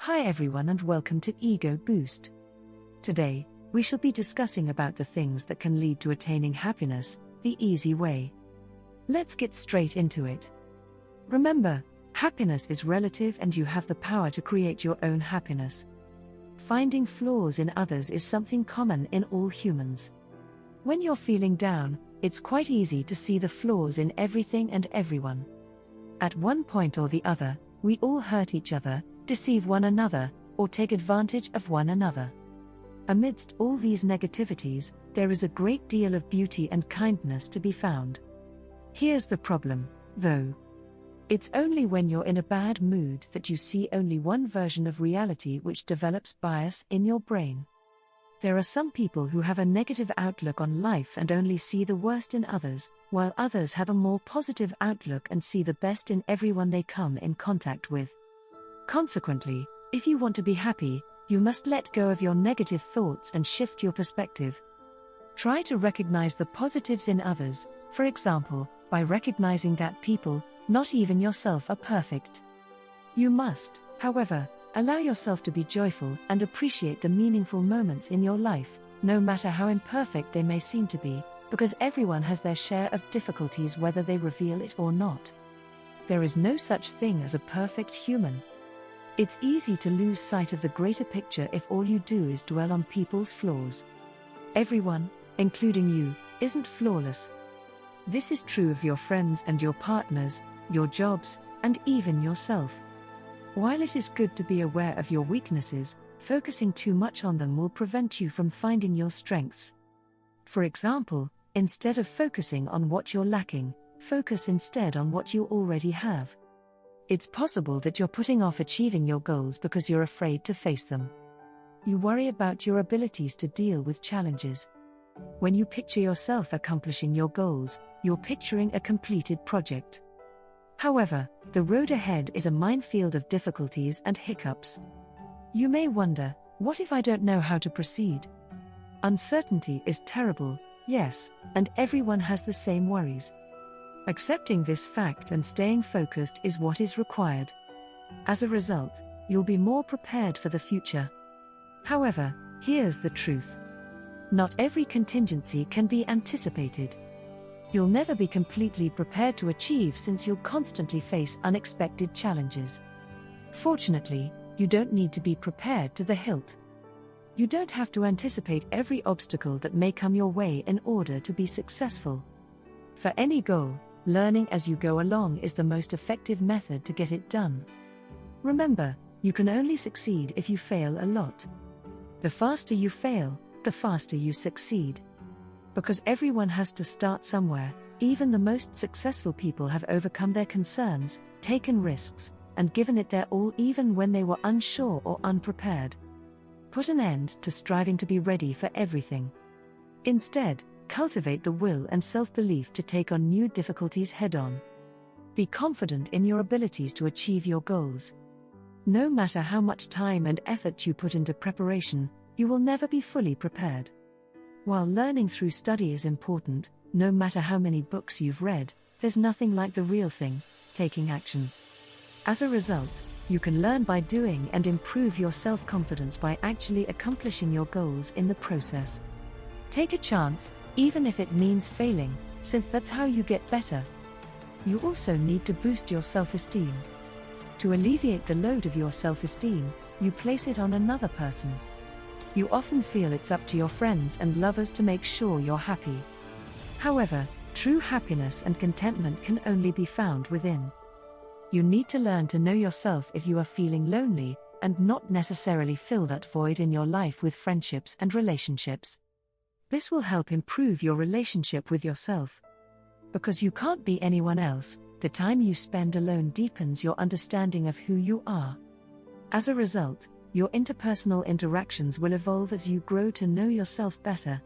Hi everyone and welcome to Ego Boost. Today, we shall be discussing about the things that can lead to attaining happiness, the easy way. Let's get straight into it. Remember, happiness is relative and you have the power to create your own happiness. Finding flaws in others is something common in all humans. When you're feeling down, it's quite easy to see the flaws in everything and everyone. At one point or the other, we all hurt each other, deceive one another, or take advantage of one another. Amidst all these negativities, there is a great deal of beauty and kindness to be found. Here's the problem, though. It's only when you're in a bad mood that you see only one version of reality, which develops bias in your brain. There are some people who have a negative outlook on life and only see the worst in others, while others have a more positive outlook and see the best in everyone they come in contact with. Consequently, if you want to be happy, you must let go of your negative thoughts and shift your perspective. Try to recognize the positives in others, for example, by recognizing that people, not even yourself, are perfect. You must, however, allow yourself to be joyful and appreciate the meaningful moments in your life, no matter how imperfect they may seem to be, because everyone has their share of difficulties whether they reveal it or not. There is no such thing as a perfect human. It's easy to lose sight of the greater picture if all you do is dwell on people's flaws. Everyone, including you, isn't flawless. This is true of your friends and your partners, your jobs, and even yourself. While it is good to be aware of your weaknesses, focusing too much on them will prevent you from finding your strengths. For example, instead of focusing on what you're lacking, focus instead on what you already have. It's possible that you're putting off achieving your goals because you're afraid to face them. You worry about your abilities to deal with challenges. When you picture yourself accomplishing your goals, you're picturing a completed project. However, the road ahead is a minefield of difficulties and hiccups. You may wonder, what if I don't know how to proceed? Uncertainty is terrible, yes, and everyone has the same worries. Accepting this fact and staying focused is what is required. As a result, you'll be more prepared for the future. However, here's the truth. Not every contingency can be anticipated. You'll never be completely prepared to achieve since you'll constantly face unexpected challenges. Fortunately, you don't need to be prepared to the hilt. You don't have to anticipate every obstacle that may come your way in order to be successful. For any goal, learning as you go along is the most effective method to get it done. Remember, you can only succeed if you fail a lot. The faster you fail, the faster you succeed. Because everyone has to start somewhere, even the most successful people have overcome their concerns, taken risks, and given it their all even when they were unsure or unprepared. Put an end to striving to be ready for everything. Instead, cultivate the will and self-belief to take on new difficulties head-on. Be confident in your abilities to achieve your goals. No matter how much time and effort you put into preparation, you will never be fully prepared. While learning through study is important, no matter how many books you've read, there's nothing like the real thing, taking action. As a result, you can learn by doing and improve your self-confidence by actually accomplishing your goals in the process. Take a chance, even if it means failing, since that's how you get better. You also need to boost your self-esteem. To alleviate the load of your self-esteem, you place it on another person. You often feel it's up to your friends and lovers to make sure you're happy. However, true happiness and contentment can only be found within. You need to learn to know yourself if you are feeling lonely, and not necessarily fill that void in your life with friendships and relationships. This will help improve your relationship with yourself. Because you can't be anyone else, the time you spend alone deepens your understanding of who you are. As a result, your interpersonal interactions will evolve as you grow to know yourself better.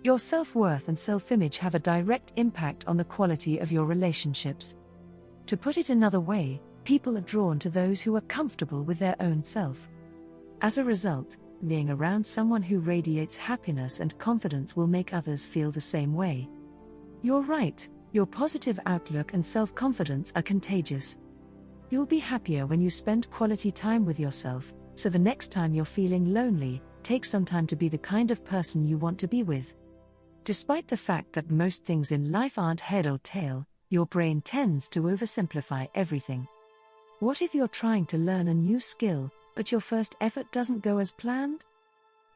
Your self-worth and self-image have a direct impact on the quality of your relationships. To put it another way, people are drawn to those who are comfortable with their own self. As a result, being around someone who radiates happiness and confidence will make others feel the same way. You're right, your positive outlook and self-confidence are contagious. You'll be happier when you spend quality time with yourself, So the next time you're feeling lonely, take some time to be the kind of person you want to be with. Despite the fact that most things in life aren't head or tail, your brain tends to oversimplify everything. What if you're trying to learn a new skill, but your first effort doesn't go as planned?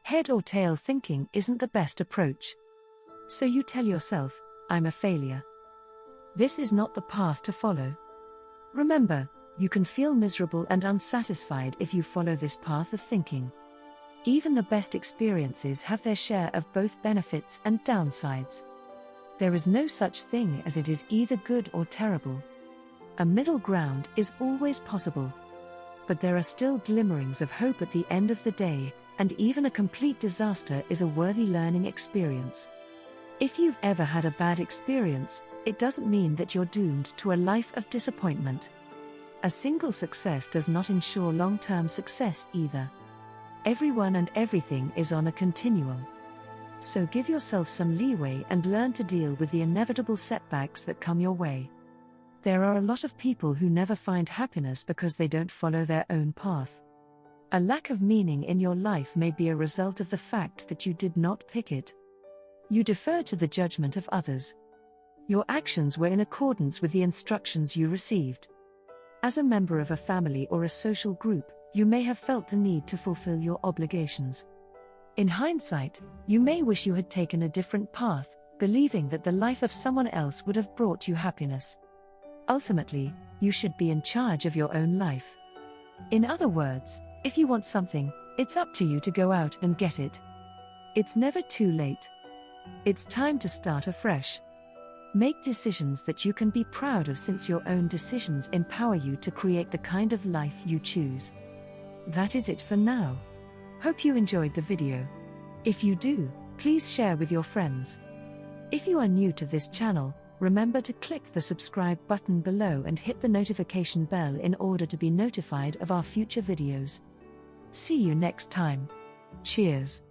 Head or tail thinking isn't the best approach. So you tell yourself, I'm a failure. This is not the path to follow. Remember, you can feel miserable and unsatisfied if you follow this path of thinking. Even the best experiences have their share of both benefits and downsides. There is no such thing as it is either good or terrible. A middle ground is always possible. But there are still glimmerings of hope at the end of the day, and even a complete disaster is a worthy learning experience. If you've ever had a bad experience, it doesn't mean that you're doomed to a life of disappointment. A single success does not ensure long-term success either. Everyone and everything is on a continuum. So give yourself some leeway and learn to deal with the inevitable setbacks that come your way. There are a lot of people who never find happiness because they don't follow their own path. A lack of meaning in your life may be a result of the fact that you did not pick it. You defer to the judgment of others. Your actions were in accordance with the instructions you received. As a member of a family or a social group, you may have felt the need to fulfill your obligations. In hindsight, you may wish you had taken a different path, believing that the life of someone else would have brought you happiness. Ultimately, you should be in charge of your own life. In other words, if you want something, it's up to you to go out and get it. It's never too late. It's time to start afresh. Make decisions that you can be proud of, since your own decisions empower you to create the kind of life you choose. That is it for now. Hope you enjoyed the video. If you do, please share with your friends. If you are new to this channel, remember to click the subscribe button below and hit the notification bell in order to be notified of our future videos. See you next time. Cheers.